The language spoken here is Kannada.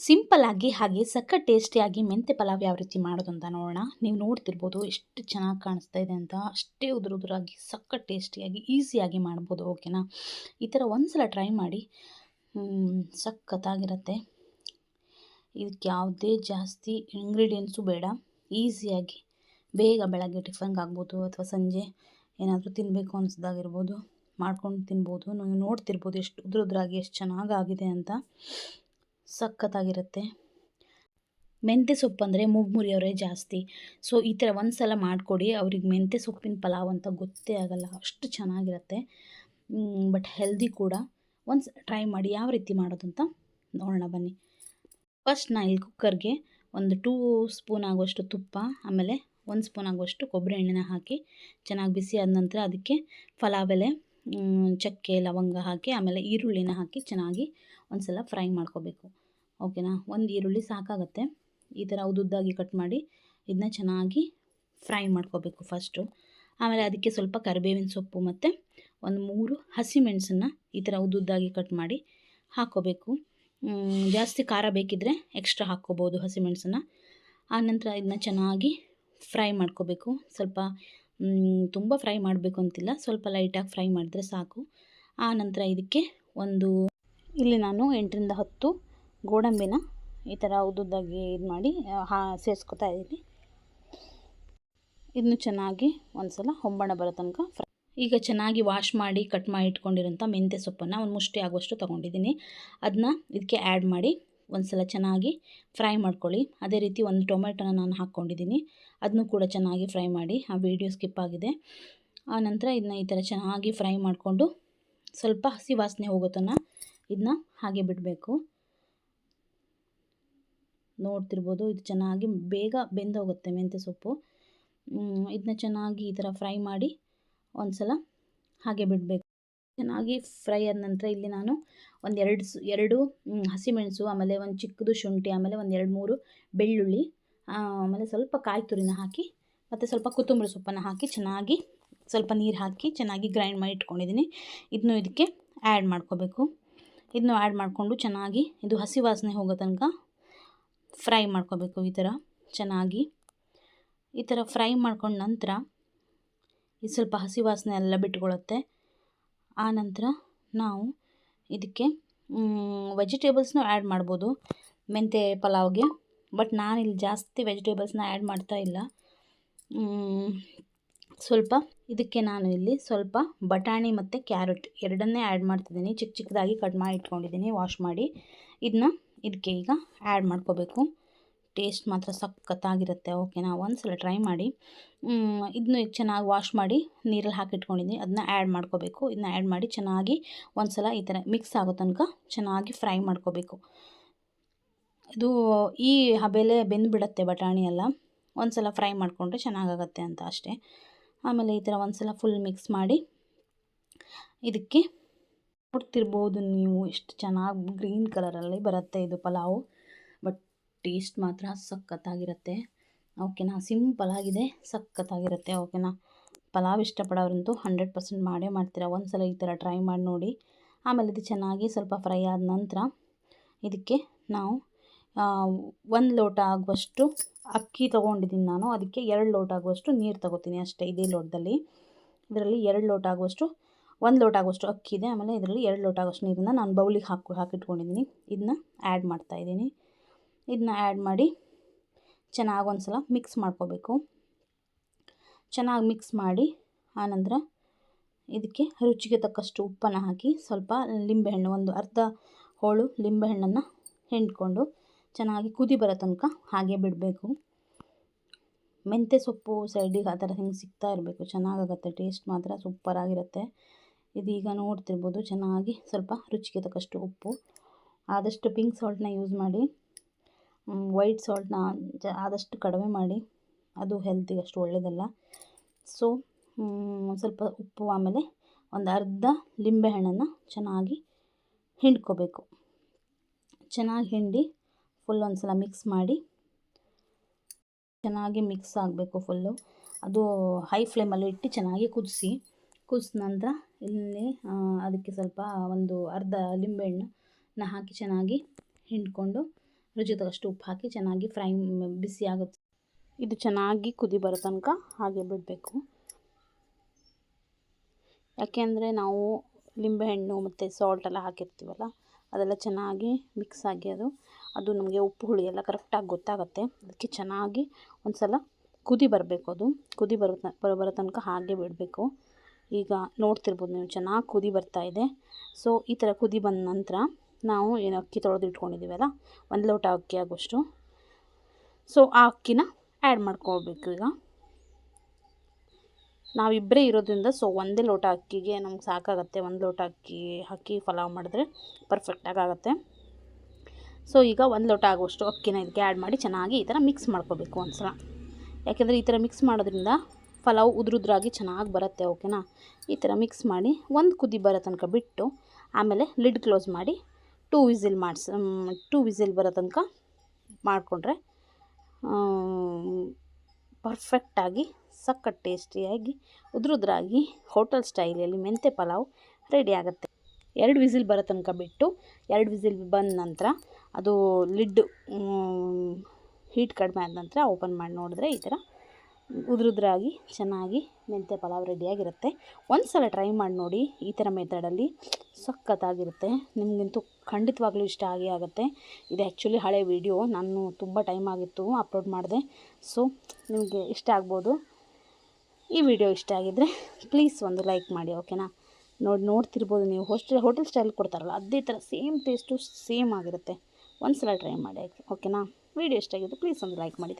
ಸಿಂಪಲ್ಲಾಗಿ ಹಾಗೆ ಸಖತ್ ಟೇಸ್ಟಿಯಾಗಿ ಮೆಂತ್ಯ ಪಲಾವ್ ಯಾವ ರೀತಿ ಮಾಡೋದು ಅಂತ ನೋಡೋಣ. ನೀವು ನೋಡ್ತಿರ್ಬೋದು ಎಷ್ಟು ಚೆನ್ನಾಗಿ ಕಾಣಿಸ್ತಾ ಇದೆ ಅಂತ. ಅಷ್ಟೇ ಉದುರಾಗಿ ಸಖತ್ ಟೇಸ್ಟಿಯಾಗಿ ಈಸಿಯಾಗಿ ಮಾಡ್ಬೋದು. ಓಕೆನಾ, ಈ ಥರ ಒಂದ್ಸಲ ಟ್ರೈ ಮಾಡಿ. ಸಖತ್ತಾಗಿರುತ್ತೆ. ಇದಕ್ಕೆ ಯಾವುದೇ ಜಾಸ್ತಿ ಇಂಗ್ರೀಡಿಯೆಂಟ್ಸು ಬೇಡ. ಈಸಿಯಾಗಿ ಬೇಗ ಬೆಳಗ್ಗೆ ಟಿಫನ್ಗೆ ಆಗ್ಬೋದು ಅಥವಾ ಸಂಜೆ ಏನಾದರೂ ತಿನ್ನಬೇಕು ಅನಿಸ್ದಾಗಿರ್ಬೋದು ಮಾಡ್ಕೊಂಡು ತಿನ್ಬೋದು. ನೀವು ನೋಡ್ತಿರ್ಬೋದು ಎಷ್ಟು ಉದುರಾಗಿ ಎಷ್ಟು ಚೆನ್ನಾಗಾಗಿದೆ ಅಂತ. ಸಖತ್ತಾಗಿರುತ್ತೆ. ಮೆಂತ್ಯ ಸೊಪ್ಪು ಅಂದರೆ ಮುರಿಯವರೇ ಜಾಸ್ತಿ. ಸೊ ಈ ಥರ ಒಂದು ಸಲ ಮಾಡಿಕೊಡಿ. ಅವ್ರಿಗೆ ಮೆಂತ್ಯ ಸೊಪ್ಪಿನ ಪಲಾವ್ ಅಂತ ಗೊತ್ತೇ ಆಗಲ್ಲ, ಅಷ್ಟು ಚೆನ್ನಾಗಿರುತ್ತೆ. ಬಟ್ ಹೆಲ್ದಿ ಕೂಡ. ಒಂದು ಟ್ರೈ ಮಾಡಿ ಯಾವ ರೀತಿ ಮಾಡೋದು ಅಂತ ನೋಡೋಣ ಬನ್ನಿ. ಫಸ್ಟ್ ನಾನು ಇಲ್ಲಿ ಕುಕ್ಕರ್ಗೆ ಒಂದು 2 ಸ್ಪೂನ್ ಆಗುವಷ್ಟು ತುಪ್ಪ, ಆಮೇಲೆ 1 ಸ್ಪೂನ್ ಆಗುವಷ್ಟು ಕೊಬ್ಬರಿ ಎಣ್ಣೆನ ಹಾಕಿ ಚೆನ್ನಾಗಿ ಬಿಸಿ ಆದ ನಂತರ ಅದಕ್ಕೆ ಪಲಾವ್ ಎಲೆ, ಚಕ್ಕೆ, ಲವಂಗ ಹಾಕಿ ಆಮೇಲೆ ಈರುಳ್ಳಿನ ಹಾಕಿ ಚೆನ್ನಾಗಿ ಒಂದು ಸಲ ಫ್ರೈ ಮಾಡ್ಕೋಬೇಕು. ಓಕೆನಾ, ಒಂದು ಈರುಳ್ಳಿ ಸಾಕಾಗುತ್ತೆ. ಈ ಥರ ಉದ್ದುದ್ದಾಗಿ ಕಟ್ ಮಾಡಿ ಇದನ್ನ ಚೆನ್ನಾಗಿ ಫ್ರೈ ಮಾಡ್ಕೋಬೇಕು ಫಸ್ಟು. ಆಮೇಲೆ ಅದಕ್ಕೆ ಸ್ವಲ್ಪ ಕರಿಬೇವಿನ ಸೊಪ್ಪು ಮತ್ತು ಒಂದು 3 ಹಸಿಮೆಣಸನ್ನು ಈ ಥರ ಉದ್ದುದ್ದಾಗಿ ಕಟ್ ಮಾಡಿ ಹಾಕ್ಕೋಬೇಕು. ಜಾಸ್ತಿ ಖಾರ ಬೇಕಿದ್ದರೆ ಎಕ್ಸ್ಟ್ರಾ ಹಾಕ್ಕೋಬೋದು ಹಸಿಮೆಣಸನ್ನು. ಆನಂತರ ಇದನ್ನ ಚೆನ್ನಾಗಿ ಫ್ರೈ ಮಾಡ್ಕೋಬೇಕು. ಸ್ವಲ್ಪ ತುಂಬ ಫ್ರೈ ಮಾಡಬೇಕು ಅಂತಿಲ್ಲ, ಸ್ವಲ್ಪ ಲೈಟಾಗಿ ಫ್ರೈ ಮಾಡಿದ್ರೆ ಸಾಕು. ಆನಂತರ ಇದಕ್ಕೆ ಇಲ್ಲಿ ನಾನು 8ರಿಂದ 10 ಗೋಡಂಬಿನ ಈ ಥರ ಉದ್ದುದ್ದಾಗಿ ಇದು ಮಾಡಿ ಸೇರಿಸ್ಕೊತಾ ಇದ್ದೀನಿ. ಇದನ್ನು ಚೆನ್ನಾಗಿ ಒಂದು ಸಲ ಹೊಂಬಣ ಬರೋ ತನಕ ಈಗ ಚೆನ್ನಾಗಿ ವಾಶ್ ಮಾಡಿ ಕಟ್ ಮಾಡಿ ಇಟ್ಕೊಂಡಿರೋಂಥ ಮೆಂತ್ಯ ಸೊಪ್ಪನ್ನು ಒಂದು ಮುಷ್ಟಿ ಆಗುವಷ್ಟು ತೊಗೊಂಡಿದ್ದೀನಿ. ಅದನ್ನ ಇದಕ್ಕೆ ಆ್ಯಡ್ ಮಾಡಿ ಒಂದು ಸಲ ಚೆನ್ನಾಗಿ ಫ್ರೈ ಮಾಡ್ಕೊಳ್ಳಿ. ಅದೇ ರೀತಿ ಒಂದು ಟೊಮೆಟೊನ ನಾನು ಹಾಕ್ಕೊಂಡಿದ್ದೀನಿ, ಅದನ್ನು ಕೂಡ ಚೆನ್ನಾಗಿ ಫ್ರೈ ಮಾಡಿ. ಆ ವಿಡಿಯೋ ಸ್ಕಿಪ್ ಆಗಿದೆ. ಆನಂತರ ಇದನ್ನ ಈ ಥರ ಚೆನ್ನಾಗಿ ಫ್ರೈ ಮಾಡಿಕೊಂಡು ಸ್ವಲ್ಪ ಹಸಿ ವಾಸನೆ ಹೋಗೋ ತನಕ ಇದನ್ನ ಹಾಗೆ ಬಿಡಬೇಕು. ನೋಡ್ತಿರ್ಬೋದು ಇದು ಚೆನ್ನಾಗಿ ಬೇಗ ಬೆಂದೋಗುತ್ತೆ ಮೆಂತ್ಯ ಸೊಪ್ಪು. ಇದನ್ನ ಚೆನ್ನಾಗಿ ಈ ಥರ ಫ್ರೈ ಮಾಡಿ ಒಂದು ಸಲ ಹಾಗೆ ಬಿಡಬೇಕು. ಚೆನ್ನಾಗಿ ಫ್ರೈ ಆದ ನಂತರ ಇಲ್ಲಿ ನಾನು ಒಂದು ಎರಡು ಹಸಿಮೆಣಸು, ಆಮೇಲೆ ಒಂದು ಚಿಕ್ಕದು ಶುಂಠಿ, ಆಮೇಲೆ ಒಂದು 2-3 ಬೆಳ್ಳುಳ್ಳಿ, ಆಮೇಲೆ ಸ್ವಲ್ಪ ಕಾಯಿ ತುರಿನ ಹಾಕಿ ಮತ್ತು ಸ್ವಲ್ಪ ಕೊತ್ತಂಬರಿ ಸೊಪ್ಪನ್ನು ಹಾಕಿ ಚೆನ್ನಾಗಿ ಸ್ವಲ್ಪ ನೀರು ಹಾಕಿ ಚೆನ್ನಾಗಿ ಗ್ರೈಂಡ್ ಮಾಡಿ ಇಟ್ಕೊಂಡಿದ್ದೀನಿ. ಇದನ್ನು ಇದಕ್ಕೆ ಆ್ಯಡ್ ಮಾಡ್ಕೋಬೇಕು. ಇದನ್ನು ಆ್ಯಡ್ ಮಾಡಿಕೊಂಡು ಚೆನ್ನಾಗಿ ಇದು ಹಸಿ ವಾಸನೆ ಹೋಗೋ ತನಕ ಫ್ರೈ ಮಾಡ್ಕೋಬೇಕು. ಈ ಥರ ಚೆನ್ನಾಗಿ ಈ ಥರ ಫ್ರೈ ಮಾಡ್ಕೊಂಡ ನಂತರ ಇದು ಸ್ವಲ್ಪ ಹಸಿ ವಾಸನೆ ಎಲ್ಲ ಬಿಟ್ಕೊಳ್ಳುತ್ತೆ. ಆನಂತರ ನಾವು ಇದಕ್ಕೆ ವೆಜಿಟೇಬಲ್ಸ್ನೂ ಆ್ಯಡ್ ಮಾಡ್ಬೋದು ಮೆಂತ್ಯ ಪಲಾವ್ಗೆ. ಬಟ್ ನಾನಿಲ್ಲಿ ಜಾಸ್ತಿ ವೆಜಿಟೇಬಲ್ಸ್ನ ಆ್ಯಡ್ ಮಾಡ್ತಾ ಇಲ್ಲ. ಸ್ವಲ್ಪ ಇದಕ್ಕೆ ನಾನು ಇಲ್ಲಿ ಸ್ವಲ್ಪ ಬಟಾಣಿ ಮತ್ತು ಕ್ಯಾರೆಟ್ ಎರಡನ್ನೇ ಆ್ಯಡ್ ಮಾಡ್ತಿದ್ದೀನಿ. ಚಿಕ್ಕ ಚಿಕ್ಕದಾಗಿ ಕಟ್ ಮಾಡಿ ಇಟ್ಕೊಂಡಿದ್ದೀನಿ, ವಾಶ್ ಮಾಡಿ. ಇದನ್ನ ಇದಕ್ಕೆ ಈಗ ಆ್ಯಡ್ ಮಾಡ್ಕೋಬೇಕು. ಟೇಸ್ಟ್ ಮಾತ್ರ ಸಖತ್ತಾಗಿರುತ್ತೆ. ಓಕೆನಾ, ಒಂದು ಸಲ ಟ್ರೈ ಮಾಡಿ. ಇದನ್ನು ಚೆನ್ನಾಗಿ ವಾಶ್ ಮಾಡಿ ನೀರಲ್ಲಿ ಹಾಕಿಟ್ಕೊಂಡಿದ್ದೀನಿ, ಅದನ್ನ ಆ್ಯಡ್ ಮಾಡ್ಕೋಬೇಕು. ಇದನ್ನ ಆ್ಯಡ್ ಮಾಡಿ ಚೆನ್ನಾಗಿ ಒಂದು ಸಲ ಈ ಥರ ಮಿಕ್ಸ್ ಆಗೋ ತನಕ ಚೆನ್ನಾಗಿ ಫ್ರೈ ಮಾಡ್ಕೋಬೇಕು. ಇದು ಈ ಹಬೆಲೆ ಬೆಂದುಬಿಡುತ್ತೆ ಬಟಾಣಿ ಎಲ್ಲ. ಒಂದು ಸಲ ಫ್ರೈ ಮಾಡಿಕೊಂಡ್ರೆ ಚೆನ್ನಾಗಾಗತ್ತೆ ಅಂತ ಅಷ್ಟೇ. ಆಮೇಲೆ ಈ ಥರ ಒಂದು ಸಲ ಫುಲ್ ಮಿಕ್ಸ್ ಮಾಡಿ ಇದಕ್ಕೆ ನೋಡ್ತಿರ್ಬೋದು ನೀವು ಎಷ್ಟು ಚೆನ್ನಾಗಿ ಗ್ರೀನ್ ಕಲರಲ್ಲಿ ಬರುತ್ತೆ ಇದು ಪಲಾವು. ಬಟ್ ಟೇಸ್ಟ್ ಮಾತ್ರ ಸಖತ್ತಾಗಿರುತ್ತೆ. ಓಕೆನಾ, ಸಿಂಪಲ್ಲಾಗಿದೆ, ಸಖತ್ತಾಗಿರುತ್ತೆ. ಓಕೆನಾ, ಪಲಾವ್ ಇಷ್ಟಪಡೋರಂತೂ 100% ಮಾಡೇ ಮಾಡ್ತೀರಾ. ಒಂದು ಸಲ ಈ ಥರ ಟ್ರೈ ಮಾಡಿ ನೋಡಿ. ಆಮೇಲೆ ಇದು ಚೆನ್ನಾಗಿ ಸ್ವಲ್ಪ ಫ್ರೈ ಆದ ನಂತರ ಇದಕ್ಕೆ ನಾವು 1 ಲೋಟ ಆಗುವಷ್ಟು ಅಕ್ಕಿ ತೊಗೊಂಡಿದ್ದೀನಿ ನಾನು. ಅದಕ್ಕೆ 2 ಲೋಟ ಆಗುವಷ್ಟು ನೀರು ತೊಗೋತೀನಿ ಅಷ್ಟೇ. ಇದೇ ಲೋಟದಲ್ಲಿ ಇದರಲ್ಲಿ 2 ಲೋಟ ಆಗುವಷ್ಟು 1 ಲೋಟ ಆಗುವಷ್ಟು ಅಕ್ಕಿ ಇದೆ. ಆಮೇಲೆ ಇದರಲ್ಲಿ 2 ಲೋಟ ಆಗುವಷ್ಟು ನೀರನ್ನು ನಾನು ಬೌಲಿಗೆ ಹಾಕಿಟ್ಕೊಂಡಿದ್ದೀನಿ. ಇದನ್ನ ಆ್ಯಡ್ ಮಾಡ್ತಾಯಿದ್ದೀನಿ. ಇದನ್ನ ಆ್ಯಡ್ ಮಾಡಿ ಚೆನ್ನಾಗಿ ಒಂದು ಸಲ ಮಿಕ್ಸ್ ಮಾಡ್ಕೋಬೇಕು. ಚೆನ್ನಾಗಿ ಮಿಕ್ಸ್ ಮಾಡಿ ಆನಂತರ ಇದಕ್ಕೆ ರುಚಿಗೆ ತಕ್ಕಷ್ಟು ಉಪ್ಪನ್ನು ಹಾಕಿ ಸ್ವಲ್ಪ ಲಿಂಬೆಹಣ್ಣು, ಒಂದು ಅರ್ಧ ಹೋಳು ಲಿಂಬೆಹಣ್ಣನ್ನು ಹಿಂಡ್ಕೊಂಡು ಚೆನ್ನಾಗಿ ಕುದಿ ಬರೋ ತನಕ ಹಾಗೆ ಬಿಡಬೇಕು. ಮೆಂತ್ಯ ಸೊಪ್ಪು ಸೈಡಿಗೆ ಆ ಥರ ಹಿಂಗೆ ಸಿಗ್ತಾ ಇರಬೇಕು, ಚೆನ್ನಾಗಾಗುತ್ತೆ. ಟೇಸ್ಟ್ ಮಾತ್ರ ಸೂಪರಾಗಿರುತ್ತೆ. ಇದೀಗ ನೋಡ್ತಿರ್ಬೋದು ಚೆನ್ನಾಗಿ ಸ್ವಲ್ಪ ರುಚಿಗೆ ತಕ್ಕಷ್ಟು ಉಪ್ಪು. ಆದಷ್ಟು ಪಿಂಕ್ ಸಾಲ್ಟ್ನ ಯೂಸ್ ಮಾಡಿ, ವೈಟ್ ಸಾಲ್ಟ್ನ ಆದಷ್ಟು ಕಡಿಮೆ ಮಾಡಿ, ಅದು ಹೆಲ್ತಿಗೆ ಅಷ್ಟು ಒಳ್ಳೆಯದಲ್ಲ. ಸೊ ಸ್ವಲ್ಪ ಉಪ್ಪು, ಆಮೇಲೆ ಒಂದು ಅರ್ಧ ಲಿಂಬೆಹಣ್ಣನ್ನು ಚೆನ್ನಾಗಿ ಹಿಂಡ್ಕೋಬೇಕು. ಚೆನ್ನಾಗಿ ಹಿಂಡಿ ಫುಲ್ ಒಂದು ಸಲ ಮಿಕ್ಸ್ ಮಾಡಿ ಚೆನ್ನಾಗಿ ಮಿಕ್ಸ್ ಆಗಬೇಕು ಫುಲ್ಲು. ಅದು ಹೈ ಫ್ಲೇಮಲ್ಲಿ ಇಟ್ಟು ಚೆನ್ನಾಗಿ ಕುದಿಸಿದ ನಂತರ ಇಲ್ಲಿ ಅದಕ್ಕೆ ಸ್ವಲ್ಪ ಒಂದು ಅರ್ಧ ಲಿಂಬೆಹಣ್ಣನ್ನ ಹಾಕಿ ಚೆನ್ನಾಗಿ ಹಿಂಡ್ಕೊಂಡು ರುಚಿಗೆ ತಕ್ಕಷ್ಟು ಉಪ್ಪು ಹಾಕಿ ಚೆನ್ನಾಗಿ ಬಿಸಿ ಆಗುತ್ತೆ. ಇದು ಚೆನ್ನಾಗಿ ಕುದಿ ಬರೋ ತನಕ ಹಾಗೆ ಬಿಡಬೇಕು. ಯಾಕೆಂದರೆ ನಾವು ಲಿಂಬೆಹಣ್ಣು ಮತ್ತು ಸಾಲ್ಟೆಲ್ಲ ಹಾಕಿರ್ತೀವಲ್ಲ, ಅದೆಲ್ಲ ಚೆನ್ನಾಗಿ ಮಿಕ್ಸ್ ಆಗಿ ಅದು ನಮಗೆ ಉಪ್ಪು ಹುಳಿ ಎಲ್ಲ ಕರೆಕ್ಟಾಗಿ ಗೊತ್ತಾಗುತ್ತೆ. ಅದಕ್ಕೆ ಚೆನ್ನಾಗಿ ಒಂದು ಸಲ ಕುದಿ ಬರಬೇಕು. ಅದು ಕುದಿ ಬರೋ ತನಕ ಹಾಗೆ ಬಿಡಬೇಕು. ಈಗ ನೋಡ್ತಿರ್ಬೋದು ನೀವು, ಚೆನ್ನಾಗಿ ಕುದಿ ಬರ್ತಾ ಇದೆ. ಸೊ ಈ ಥರ ಕುದಿ ಬಂದ ನಂತರ ನಾವು ಏನು ಅಕ್ಕಿ ತೊಳೆದು ಇಟ್ಕೊಂಡಿದ್ದೀವಲ್ಲ, 1 ಲೋಟ ಅಕ್ಕಿ ಆಗೋಷ್ಟು, ಸೊ ಆ ಅಕ್ಕಿನ ಆ್ಯಡ್ ಮಾಡ್ಕೊಳ್ಬೇಕು. ಈಗ ನಾವಿಬ್ಬರೇ ಇರೋದ್ರಿಂದ ಸೊ 1 ಲೋಟ ಅಕ್ಕಿಗೆ ನಮ್ಗೆ ಸಾಕಾಗುತ್ತೆ. 1 ಲೋಟ ಅಕ್ಕಿ ಹಾಕಿ ಪಲಾವ್ ಮಾಡಿದ್ರೆ ಪರ್ಫೆಕ್ಟಾಗಿ ಆಗುತ್ತೆ. ಸೊ ಈಗ 1 ಲೋಟ ಆಗುವಷ್ಟು ಅಕ್ಕಿನ ಇದಕ್ಕೆ ಆ್ಯಡ್ ಮಾಡಿ ಚೆನ್ನಾಗಿ ಈ ಥರ ಮಿಕ್ಸ್ ಮಾಡ್ಕೋಬೇಕು ಒಂದು ಸಲ. ಯಾಕೆಂದರೆ ಈ ಥರ ಮಿಕ್ಸ್ ಮಾಡೋದ್ರಿಂದ ಪಲಾವ್ ಉದುರುದ್ರಾಗಿ ಚೆನ್ನಾಗಿ ಬರುತ್ತೆ. ಓಕೆನಾ? ಈ ಥರ ಮಿಕ್ಸ್ ಮಾಡಿ ಒಂದು ಕುದಿ ಬರೋ ತನಕ ಬಿಟ್ಟು ಆಮೇಲೆ ಲಿಡ್ ಕ್ಲೋಸ್ ಮಾಡಿ 2 ವಿಸಿಲ್ ಬರೋ ತನಕ ಮಾಡಿಕೊಂಡ್ರೆ ಪರ್ಫೆಕ್ಟಾಗಿ ಸಖತ್ ಟೇಸ್ಟಿಯಾಗಿ ಉದುರುದ್ರಾಗಿ ಹೋಟೆಲ್ ಸ್ಟೈಲಲ್ಲಿ ಮೆಂತ್ಯ ಪಲಾವ್ ರೆಡಿ ಆಗುತ್ತೆ. 2 ವಿಸಿಲ್ ಬರೋ ತನಕ ಬಿಟ್ಟು 2 ವಿಸಿಲ್ ಬಂದ ನಂತರ ಅದು ಲಿಡ್ ಹೀಟ್ ಕಡಿಮೆ ಆದ ನಂತರ ಓಪನ್ ಮಾಡಿ ನೋಡಿದ್ರೆ ಈ ಥರ ಉದುರುದ್ರಾಗಿ ಚೆನ್ನಾಗಿ ಮೆಂತ್ಯ ಪಲಾವ್ ರೆಡಿಯಾಗಿರುತ್ತೆ. ಒಂದು ಸಲ ಟ್ರೈ ಮಾಡಿ ನೋಡಿ. ಈ ಥರ ಮೆಥಡಲ್ಲಿ ಸಖತ್ತಾಗಿರುತ್ತೆ. ನಿಮಗಂತೂ ಖಂಡಿತವಾಗ್ಲೂ ಇಷ್ಟ ಆಗುತ್ತೆ. ಇದು ಆ್ಯಕ್ಚುಲಿ ಹಳೆ ವಿಡಿಯೋ, ನಾನು ತುಂಬ ಟೈಮ್ ಆಗಿತ್ತು ಅಪ್ಲೋಡ್ ಮಾಡಿದೆ. ಸೊ ನಿಮಗೆ ಇಷ್ಟ ಆಗ್ಬೋದು. ಈ ವಿಡಿಯೋ ಇಷ್ಟ ಆಗಿದ್ದರೆ ಪ್ಲೀಸ್ ಒಂದು ಲೈಕ್ ಮಾಡಿ. ಓಕೆನಾ? ನೋಡ್ತಿರ್ಬೋದು ನೀವು, ಹೋಟೆಲ್ ಸ್ಟೈಲ್ ಕೊಡ್ತಾರಲ್ಲ ಅದೇ ಥರ ಸೇಮ್ ಟೇಸ್ಟು ಸೇಮ್ ಆಗಿರುತ್ತೆ. ಒಂದು ಸಲ ಟ್ರೈ ಮಾಡಿ. ಓಕೆನಾ? ವಿಡಿಯೋ ಇಷ್ಟ ಆಗಿದ್ದು ಪ್ಲೀಸ್ ಒಂದು ಲೈಕ್ ಮಾಡಿ.